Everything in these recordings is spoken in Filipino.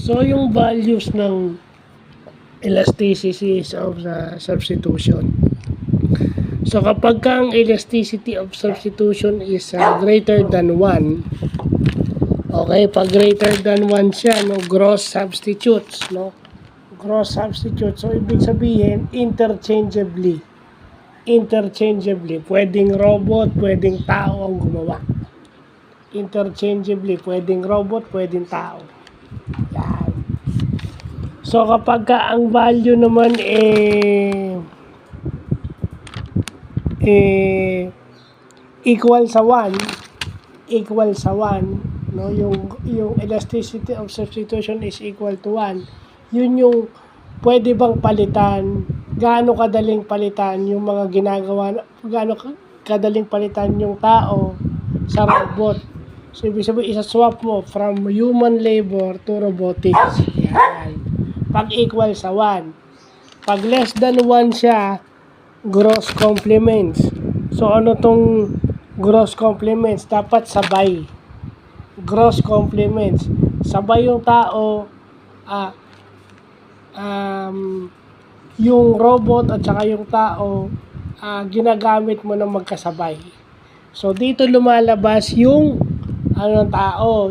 So, yung values ng elasticity of the substitution. So, kapag ang elasticity of substitution is greater than 1, okay, pag greater than 1 siya, no, gross substitutes, no? Gross substitutes. So, ibig sabihin, interchangeably, pwedeng robot, pwedeng tao ang gumawa. Interchangeably, pwedeng robot, pwedeng tao. Yan. So, kapag ang value naman equal sa 1, no, yung elasticity of substitution is equal to 1, yun yung pwede bang palitan, gaano kadaling palitan yung mga ginagawa, gaano kadaling palitan yung tao sa robot. So, ibig sabihin, isa-swap mo from human labor to robotics. Yan. Pag equal sa 1. Pag less than 1 siya, gross complements. So, ano tong gross complements? Dapat sabay. Gross complements. Sabay yung tao, yung robot at saka yung tao, ginagamit mo ng magkasabay. So, dito lumalabas yung tao,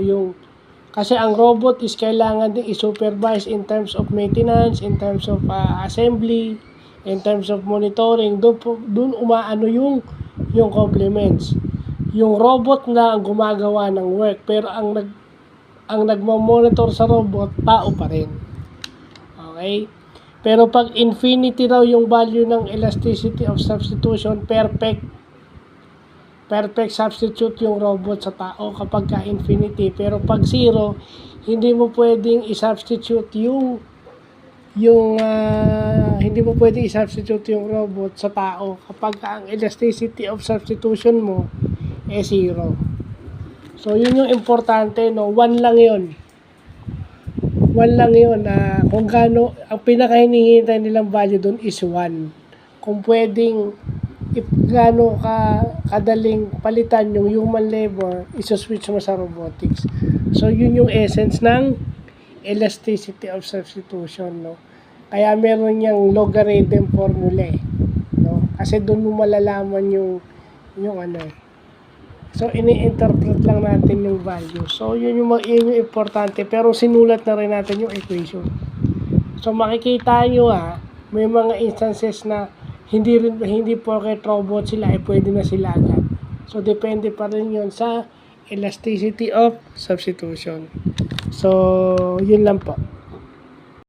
kasi ang robot is kailangan din i-supervise in terms of maintenance, in terms of assembly, in terms of monitoring. Doon umaano yung complements. Yung robot na ang gumagawa ng work, pero ang nagmo-monitor sa robot, tao pa rin. Okay? Pero pag infinity raw yung value ng elasticity of substitution, perfect substitute yung robot sa tao kapag ka infinity. Pero pag 0, hindi mo pwedeng i-substitute hindi mo pwedeng i-substitute yung robot sa tao kapag ang elasticity of substitution mo 0. So, yun yung importante, no? 1 lang yun. Kung gaano, ang pinaka-hinihintay nilang value doon is 1. Kung pwedeng gaano kadaling palitan yung human labor, isa-switch mo sa robotics. So, yun yung essence ng elasticity of substitution, no? Kaya meron niyang logarithm formula, no? Kasi doon mo malalaman yung So, ini-interpret lang natin yung value. So, yun yung importante. Pero sinulat na rin natin yung equation. So, makikita nyo may mga instances na hindi porket robot sila, pwede na sila agad. So, depende pa rin yun sa elasticity of substitution. So, yun lang po.